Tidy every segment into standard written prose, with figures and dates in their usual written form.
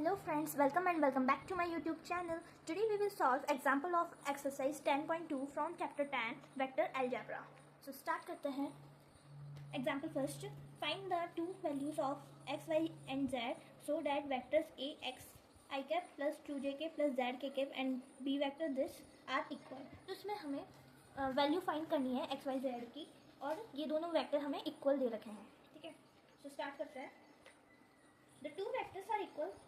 Hello friends, welcome and welcome back to my YouTube channel. Today we will solve example of exercise 10.2 from chapter 10 vector algebra. So start करते हैं. Example first, find the two values of x, y and z so that vectors a x I cap plus 2j k plus z k cap and b vector this are equal. तो इसमें हमें value find करनी है x, y, z की और ये दोनों vector हमें इक्वल दे रखे हैं. ठीक है, तो स्टार्ट करते हैं. The two vectors are equal.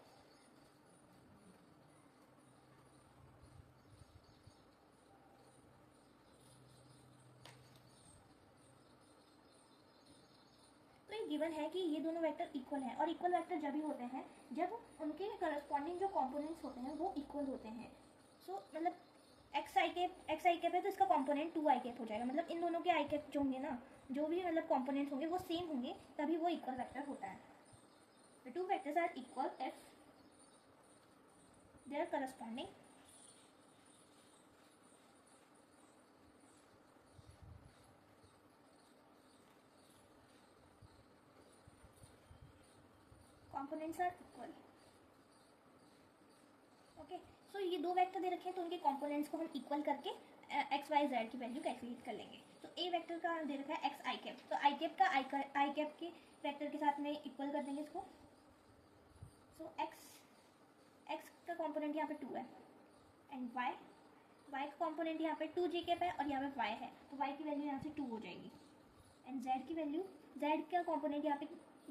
तो ये गिवन है कि ये दोनों वेक्टर इक्वल हैं और इक्वल वेक्टर जब भी होते हैं जब उनके करस्पॉन्डिंग जो कंपोनेंट्स होते हैं वो इक्वल होते हैं. सो मतलब एक्स आई कैप है तो इसका कंपोनेंट 2 i कैप हो जाएगा. मतलब इन दोनों के आई कैप जो होंगे ना, जो भी मतलब कंपोनेंट्स होंगे वो सेम होंगे तभी वो इक्वल वेक्टर होता है. The two vectors are equal if their corresponding components are equal. Okay, so ये दो वेक्टर दे रखे हैं तो उनके कंपोनेंट्स को हम इक्वल करके एक्स वाई जेड की वैल्यू कैलकुलेट कर लेंगे. तो ए वेक्टर का दे रखा है एक्स आई कैप, तो आई कैप का आई कैप के वेक्टर के साथ में इक्वल कर देंगे इसको. सो एक्स का कंपोनेंट यहाँ पे 2 है एंड वाई का कंपोनेंट यहाँ पे 2 जे कैप है और यहाँ पे वाई है तो वाई की वैल्यू यहाँ से 2 हो जाएगी. एंड जेड की वैल्यू, जेड का कंपोनेंट यहाँ पे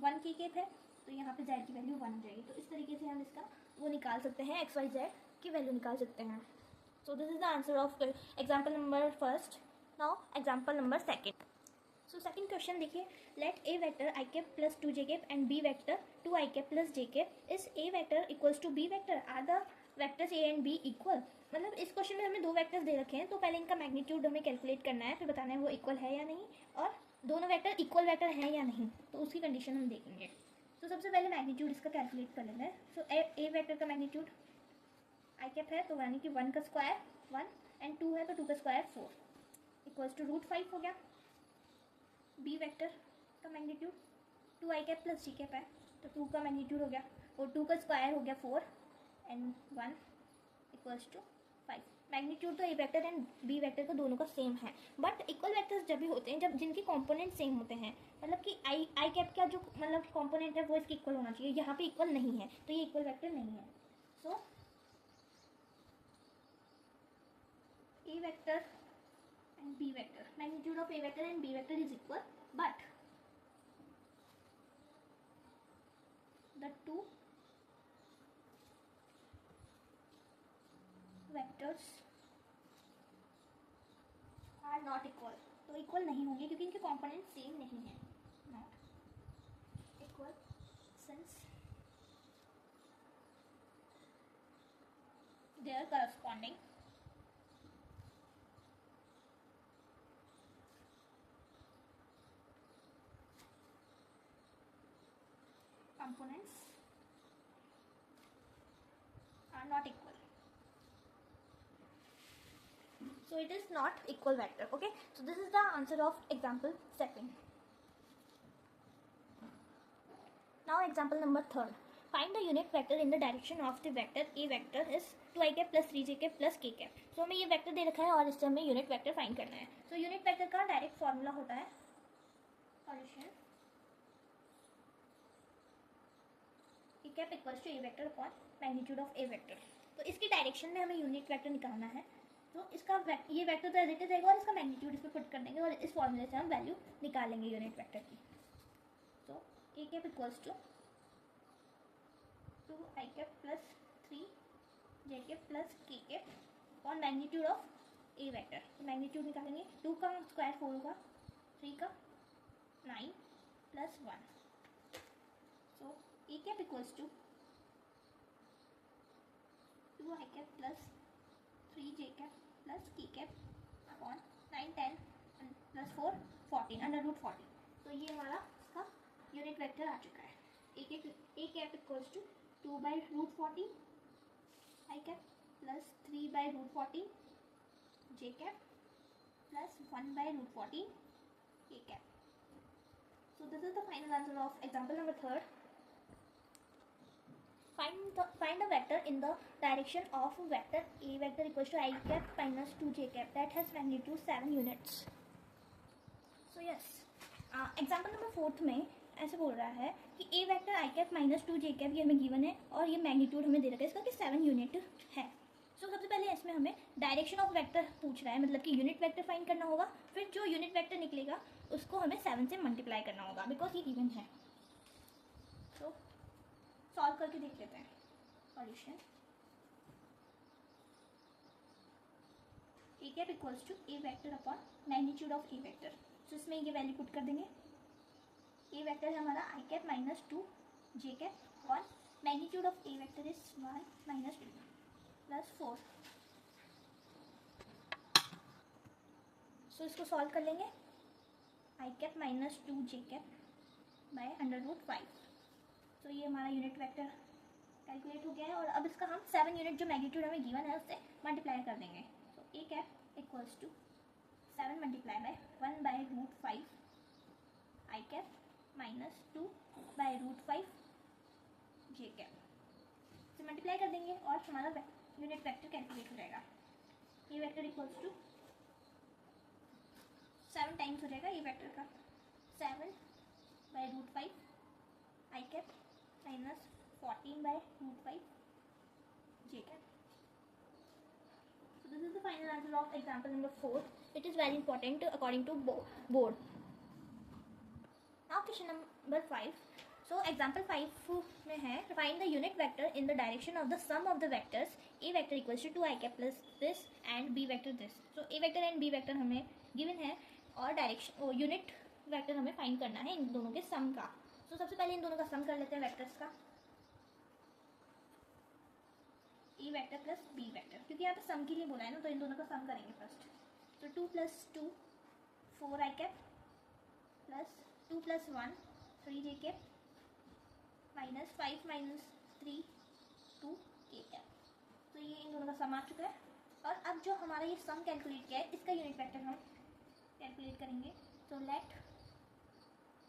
1 के कैप है तो यहाँ पे जेड की वैल्यू 1 हो जाएगी. तो इस तरीके से हम इसका वो निकाल सकते हैं, एक्स वाई जेड की वैल्यू निकाल सकते हैं. So this is the answer of example number first. Now example number second. So second question देखिए, let A vector I cap plus 2j cap and B vector 2i cap plus j cap is A vector equals to B vector. Are the vectors A and B equal. मतलब इस question में हमें दो vectors दे रखे हैं तो पहले इनका मैग्नीट्यूड हमें कैलकुलेट करना है, फिर बताना है वो इक्वल है या नहीं और दोनों वेक्टर इक्वल वेक्टर हैं या नहीं, तो उसकी कंडीशन हम देखेंगे. तो सबसे पहले मैग्नीट्यूड इसका कैलकुलेट कर लेना है. सो ए वेक्टर का मैग्नीट्यूड आई कैप है तो यानी कि 1 का स्क्वायर 1 एंड 2 है तो 2 का स्क्वायर 4 इक्वल्स टू √5 हो गया. बी वेक्टर का magnitude 2i cap plus g cap है तो 2 का मैग्नीट्यूड हो गया और 2 का स्क्वायर हो गया 4 एंड 1 इक्वल्स टू 5. मैग्नीट्यूड तो ए वेक्टर एंड बी वेक्टर का दोनों का सेम है, बट इक्वल वेक्टर्स जब भी होते हैं जब जिनके कंपोनेंट सेम होते हैं. मतलब कि आई कैप का जो मतलब कंपोनेंट है वो इसके इक्वल होना चाहिए, यहाँ पे इक्वल नहीं है तो ये इक्वल वेक्टर नहीं है. सो ए vector and b vector, magnitude of a vector and b vector is equal, but the two vectors are not equal. तो इक्वल नहीं होंगे क्योंकि इनके कंपोनेंट सेम नहीं है. Not equal since their corresponding components are not equal. So it is not equal vector. Okay, so this is the answer of example second. Now example number third. Find the unit vector in the direction of the vector a vector is 2i cap plus 3j cap plus k cap. So हमें ये vector दे रखा है और इससे हमें unit vector find करना है. So unit vector का डायरेक्ट फॉर्मूला होता है solution A cap equals to A vector upon magnitude of A vector. तो इसकी डायरेक्शन में हमें यूनिट वेक्टर निकालना है. तो इसका ये वेक्टर तो एज इट इज रहेगा और इसका मैग्नीट्यूड इसमें पुट कर देंगे और इस फॉर्मूले से हम वैल्यू निकालेंगे यूनिट वेक्टर की. तो A cap equals to 2i cap plus 3j cap plus k cap और मैग्नीट्यूड ऑफ ए वेक्टर. तो मैग्नीट्यूड निकालेंगे. 2 का स्क्वायर 4 होगा, 3 का 9 plus 1. So A cap equals to 2i cap plus 3j cap plus k cap upon 9 10 plus 4 14 under root 14. तो ये हमारा इसका यूनिट वेक्टर आ चुका है. A cap equals to 2 by root 14 I cap plus 3 by root 14 J cap plus 1 by root 14 K cap. So this is the final answer of example number third. find a vector in the direction of vector A vector equals to I cap minus 2 j cap that has magnitude 7 units. So yes, example number 4 में ऐसे बोल रहा है कि ए vector I cap minus 2 J cap ये हमें given है और ये मैग्नीट्यूड हमें दे रखा है इसका कि 7 यूनिट है. सो सबसे पहले इसमें हमें डायरेक्शन ऑफ वेक्टर पूछ रहा है, मतलब कि यूनिट वेक्टर फाइंड करना होगा. फिर जो यूनिट वेक्टर निकलेगा उसको हमें 7 से मल्टीप्लाई करना होगा बिकॉज ये गिवन है. तो सॉल्व करके देख लेते हैं solution. A cap equals to A vector upon magnitude of A vector. तो इसमें ये वैल्यू पुट कर देंगे. ए वेक्टर है हमारा I cap minus 2 J cap और magnitude of A vector is 1 minus 2 plus 4. So इसको सॉल्व कर लेंगे. I cap minus 2 J cap by √5. तो ये हमारा यूनिट वेक्टर कैलकुलेट हो गया है और अब इसका हम 7 यूनिट जो मैग्नीट्यूड हमें गिवन है उससे मल्टीप्लाई कर देंगे. तो A cap equals to 7 multiply by 1 by √5 I cap minus 2 by √5 J cap से मल्टीप्लाई कर देंगे और हमारा यूनिट वेक्टर कैलकुलेट हो जाएगा. ये वेक्टर इक्वल्स टू 7 टाइम्स हो जाएगा ये वेक्टर का 7 by √5 I cap minus 14 by √5 J cap. So this is the final answer of example number 4. It is very important according to board. Now question number 5. So example 5 में है find the unit vector in the direction of the sum of the vectors a vector equals to 2 i cap plus this and b vector this. So a vector and b vector हमें given है और direction unit vector हमें find करना है इन दोनों के सम का. तो सबसे पहले इन दोनों का सम कर लेते हैं वेक्टर्स का. ए वेक्टर प्लस बी वेक्टर, क्योंकि यहाँ पे सम के लिए बोला है ना, तो इन दोनों का सम करेंगे फर्स्ट. तो 2 + 2 4 I cap plus 2 + 1 3 J cap minus 5 - 3 2 K cap. तो ये इन दोनों का सम आ चुका है. और अब जो हमारा ये सम कैलकुलेट किया है इसका यूनिट वेक्टर हम कैलकुलेट करेंगे. तो let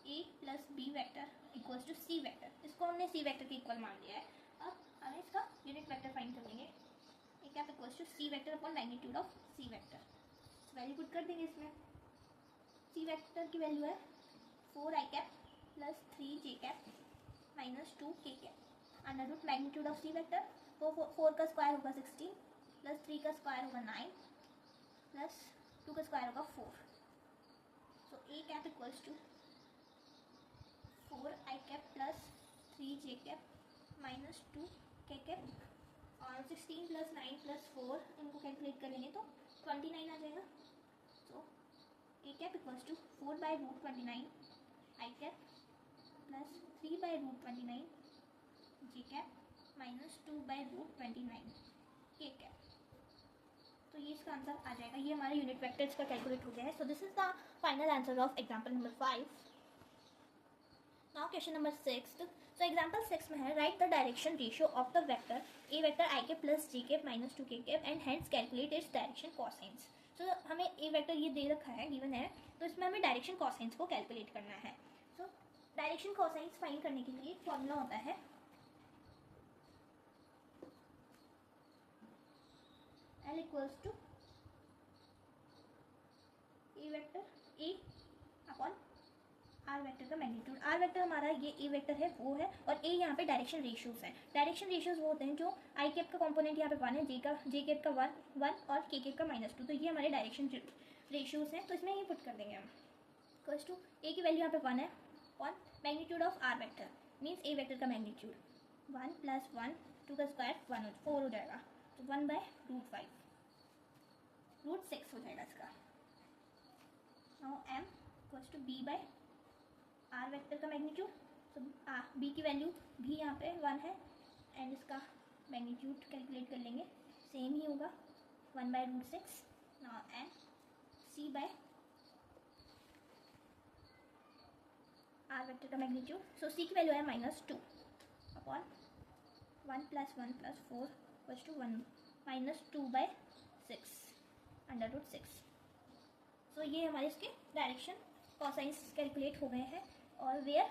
A plus B vector equals to C vector. इसको हमने सी वेक्टर के इक्वल मान लिया है. अब हमें इसका यूनिट वेक्टर फाइंड कर लेंगे. A cap equals to C vector upon magnitude of C vector. Value put कर देंगे इसमें. सी वेक्टर की वैल्यू है 4 I cap plus 3 J cap minus 2 K cap under root magnitude of C vector. तो 4 का square होगा 16 plus 3 का square होगा 9 प्लस 2 का स्क्वायर होगा 4. So a cap equals to 4 i cap plus 3 j cap minus 2 k cap और 16 + 9 + 4 इनको calculate कर लेंगे तो 29 आ जाएगा. So a cap equals to 4 by √29 i cap plus 3 by √29 j cap minus 2 by √29 k cap. तो ये इसका आंसर आ जाएगा. ये हमारा यूनिट वेक्टर्स का कैलकुलेट हो गया है. So this is the final answer of example number 5. Now question number 6. So example 6 में है write the direction ratio of the vector A vector I cap plus J cap minus 2 K cap and hence calculate its direction cosines. So हमें A vector ये दे रखा है given है, तो इसमें हमें डायरेक्शन कोसाइंस को कैलकुलेट करना है. सो डायरेक्शन कोसाइंस फाइंड करने के लिए फॉर्मूला होता है L equals to A vector A upon R vector का मैग्नीट्यूड. आर वेक्टर हमारा ये ए वेक्टर है वो है और ए यहाँ पे डायरेक्शन रेशियोज हैं. डायरेक्शन रेशियोज वो होते हैं जो आई कैप का कंपोनेंट यहाँ पे 1 है, जे कैप का 1 और के कैप का -2. तो ये हमारे डायरेक्शन रेशियोज हैं. तो इसमें ये पुट कर देंगे हम इक्वल्स टू ए की वैल्यू यहाँ पे 1 है और magnitude of R vector means A vector का मैग्नीट्यूड 1 + 1 2 का स्क्वायर 4 हो जाएगा. तो 1 by √5 √6 हो जाएगा इसका. Now m equals to b by R vector का मैग्नीट्यूड. तो b की वैल्यू भी यहाँ पे 1 है एंड इसका मैग्नीट्यूड कैलकुलेट कर लेंगे सेम ही होगा 1 by √6. Now m c by R vector का मैग्नीट्यूड. सो c की वैल्यू है -2 upon 1 + 1 + 4 equals to 1 -2 by 6 under root 6. So ये हमारे इसके डायरेक्शन कोसाइंस कैलकुलेट हो गए हैं और where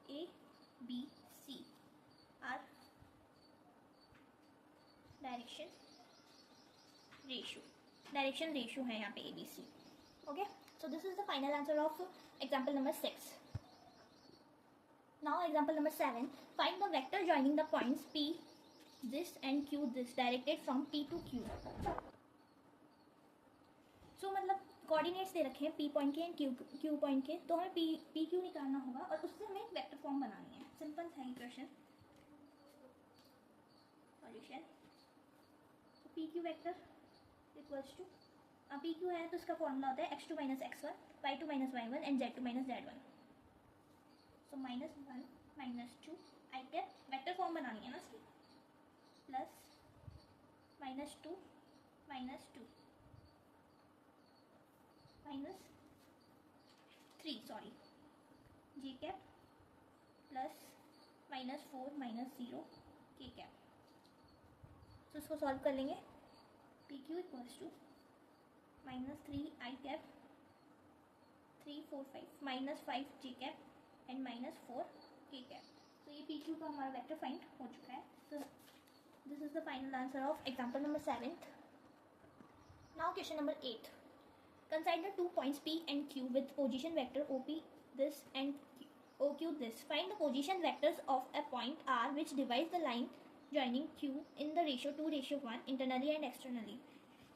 A B C are direction ratio है यहाँ पे A B C. Okay, so this is the final answer of example number 6. Now example number 7. Find the vector joining the points P this and Q this directed from P to Q. So मतलब coordinates दे रखे हैं P point के and Q point के, तो हमें P Q निकालना होगा और उससे हमें एक वेक्टर फॉर्म बनानी है. सिंपल था equation. Solution. P Q vector equals to, P Q है तो इसका फॉर्मूला होता है x2 minus x1, y2 minus y1 and z2 minus z1. So -1 -2 I cap vector form बनानी है ना इसकी, plus -2 -2 -3 sorry J cap plus -4 -0 K cap. तो इसको सॉल्व कर लेंगे. P Q equals to -3 I cap 3 4 5 -5 J cap and -4 के cap. तो ये पी क्यू का हमारा वेक्टर फाइंड हो चुका है. तो this is the final answer of example number 7. Now question number 8. Consider 2 points P and Q with position vector OP this and OQ this. Find the position vectors of a point R which divides the line joining Q in the ratio 2:1 internally and externally.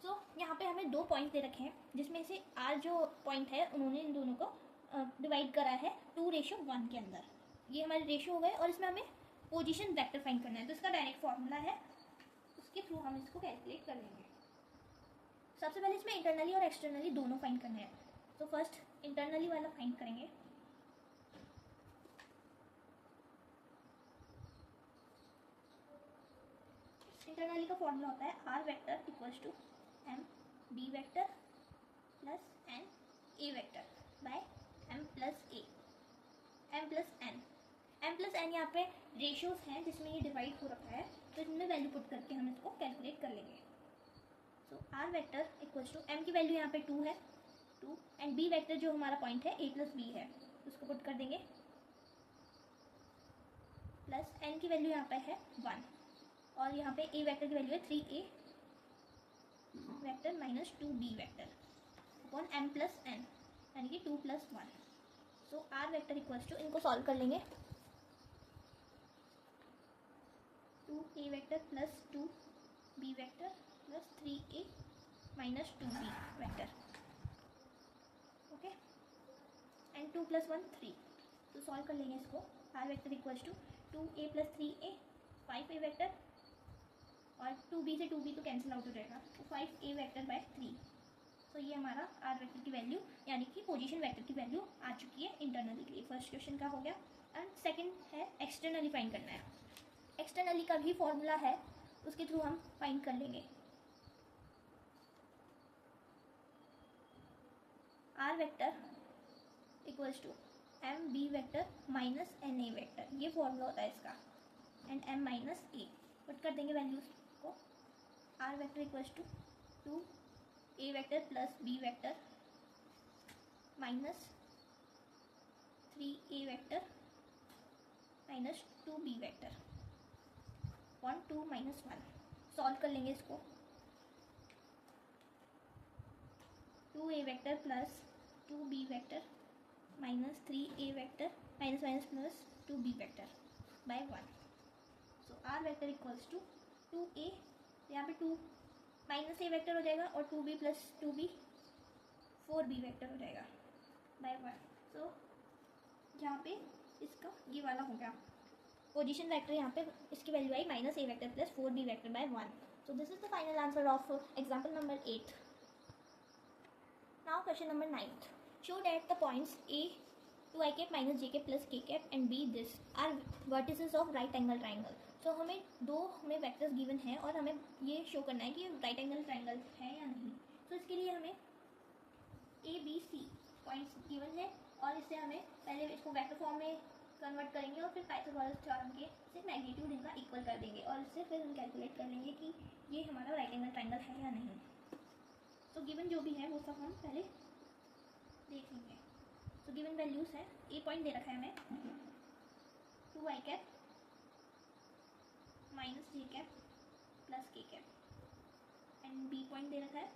So यहाँ पे हमें 2 point दे रखे हैं जिसमें से R जो point है उन्होंने इन दोनों को डिवाइड करा है 2:1 के अंदर. ये हमारे रेशियो हो गए और इसमें हमें पोजीशन वेक्टर फाइंड करना है. तो इसका डायरेक्ट फॉर्मूला है, उसके थ्रू हम इसको कैलकुलेट कर लेंगे. सबसे पहले इसमें इंटरनली और एक्सटर्नली दोनों फाइंड करने हैं. तो फर्स्ट इंटरनली वाला फाइंड करेंगे. इंटरनली का फॉर्मूला होता है R vector equals to M B vector plus N A vector by M plus A M plus N. M plus N यहाँ पे रेशियोज हैं जिसमें ये डिवाइड हो रखा है, तो इसमें वैल्यू पुट करके हम इसको कैलकुलेट कर लेंगे. So R vector equals to M की वैल्यू यहाँ पे 2 है 2 एंड बी वेक्टर जो हमारा पॉइंट है a प्लस बी है, उसको पुट कर देंगे प्लस एन की वैल्यू यहाँ पे है 1 और यहाँ पे ए वेक्टर की वैल्यू है 3a vector minus 2b vector upon M plus N यानी कि 2 + 1. So R vector equals to, इनको सॉल्व कर लेंगे, 2a vector plus 2b vector plus 3a minus 2b vector. Okay and 2 + 1 3. तो सॉल्व कर लेंगे इसको. R vector equals to 2a + 3a 5a vector और 2b से 2b तो कैंसिल आउट हो जाएगा, तो 5a वेक्टर बाय 3. तो ये हमारा आर वेक्टर की वैल्यू यानी कि पोजीशन वेक्टर की वैल्यू आ चुकी है इंटरनली के लिए. फर्स्ट क्वेश्चन का हो गया. एंड सेकंड है एक्सटर्नली फाइंड करना है. एक्सटर्नली का भी फॉर्मूला है, उसके थ्रू हम फाइंड कर लेंगे. R vector equals to M B vector minus N A vector, ये फॉर्मूला होता है इसका, and M minus A. Put कर देंगे वैल्यूज को. R vector equals to 2a vector plus b vector minus 3a vector minus 2b vector 1 2 minus 1. Solve कर लेंगे इसको. 2a vector plus 2b vector minus 3a vector minus minus plus 2b vector by 1. So R vector equals to 2a, यहाँ पे 2 minus A vector हो जाएगा और 2b plus 2b 4b vector हो जाएगा बाय 1. सो यहाँ पे इसका ये वाला हो गया पोजीशन वेक्टर. यहाँ पे इसकी value i minus A vector plus 4b vector by 1. So this is the final answer of example number 8. Now question number 9. Show that the points a 2i cap minus j cap plus k cap and b this are vertices of right angle triangle. तो हमें vectors given है और हमें ये show करना है कि right angle triangle है या नहीं. तो इसके लिए हमें A B C points given है और इससे हमें पहले इसको वेक्टर फॉर्म में कन्वर्ट करेंगे और फिर पाइथागोरस थ्योरम के से मैग्नीट्यूड इनका इक्वल कर देंगे और इससे फिर हम कैलकुलेट कर लेंगे कि ये हमारा राइट एंगल ट्राइंगल है या नहीं. तो गिवन जो भी है वो सब हम पहले देख लेंगे. तो गिवन वैल्यूज़ है, ए पॉइंट दे रखा है हमें 2 i cap minus j cap plus k cap, and b point दे रखा है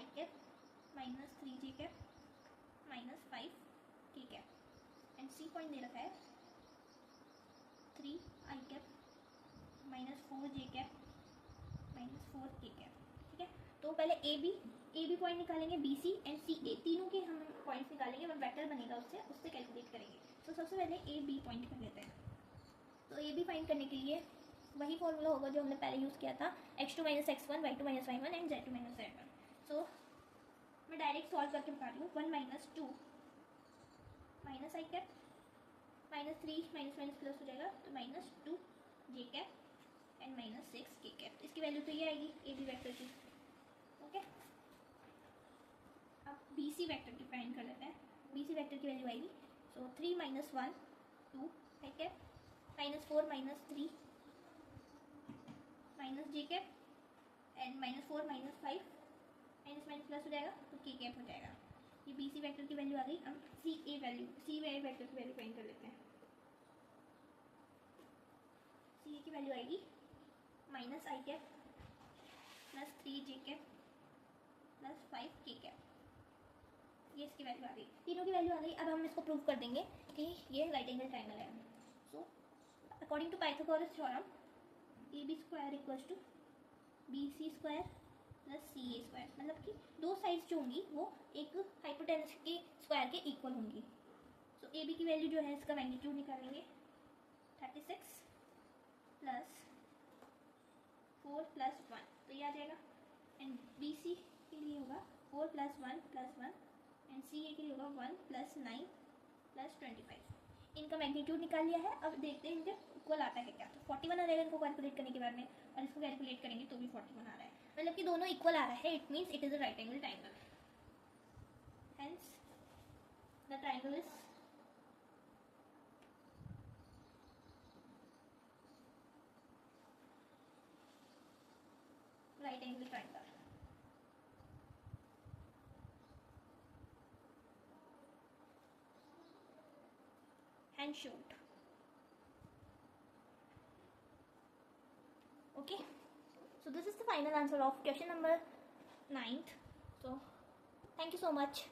i cap minus 3j cap minus 5k cap, and c point दे रखा है 3i cap minus 4j cap minus 4k cap. ठीक है, तो पहले ए बी पॉइंट निकालेंगे, B C and C A, तीनों के हम पॉइंट्स निकालेंगे और वेक्टर बनेगा उससे कैलकुलेट करेंगे। तो सबसे पहले ए बी पॉइंट कर लेते हैं। तो ए बी फाइंड करने के लिए वही फॉर्मूला होगा जो हमने पहले यूज़ किया था, x2 minus x1 y2 minus y1 and z2 minus z1। So मैं डायरेक्ट सॉल्व करके बता रही हूँ। 1 minus 2 minus I cap minus 3 minus minus plus हो जाएगा तो minus 2 J cap and minus 6 K cap. इसकी वैल्यू तो ये आएगी ए बी वैक्टर की। ओके, अब बी सी वैक्टर की फाइंड कर लेते हैं। बी सी वैक्टर की वैल्यू आएगी सो 3 minus 1 2 I cap minus 4 minus 3 minus J cap and minus 4 minus 5 minus minus plus हो जाएगा तो के कैप हो जाएगा। ये बी सी वैक्टर की वैल्यू आ गई। हम सी ए वैक्टर की वैल्यू फाइंड कर लेते हैं। सी ए की वैल्यू आएगी minus I cap plus 3 J cap plus 5 के कैप। ये इसकी वैल्यू आ गई, तीनों की वैल्यू आ गई। अब हम इसको प्रूव कर देंगे कि ये राइट एंगल ट्राइंगल है। So according to Pythagoras theorem A B square equals to B C square plus C A square, मतलब कि दो साइड्स जो होंगी वो एक हाइपोटेनस के स्क्वायर के इक्वल होंगी। सो ए बी की वैल्यू जो है इसका मैग्नीट्यूड निकालेंगे 36 प्लस 4 प्लस 1 तो ये आ जाएगा, एंड बी सी के लिए होगा 4 प्लस 1 एंड सी ए के लिए होगा 1 प्लस 9 प्लस 25। इनका मैग्नीट्यूड निकाल लिया है। अब देखते हैं इनके इक्वल आता है क्या। तो 41 आ जाएगा इनको कैलकुलेट करने के बाद में, और इसको कैलकुलेट करेंगे तो भी 41 आ रहा है, मतलब कि दोनों इक्वल आ रहा है। It means it is a right angle triangle, hence the triangle is right angle triangle. And shoot. Okay, so this is the final answer of question number 9th. So thank you so much.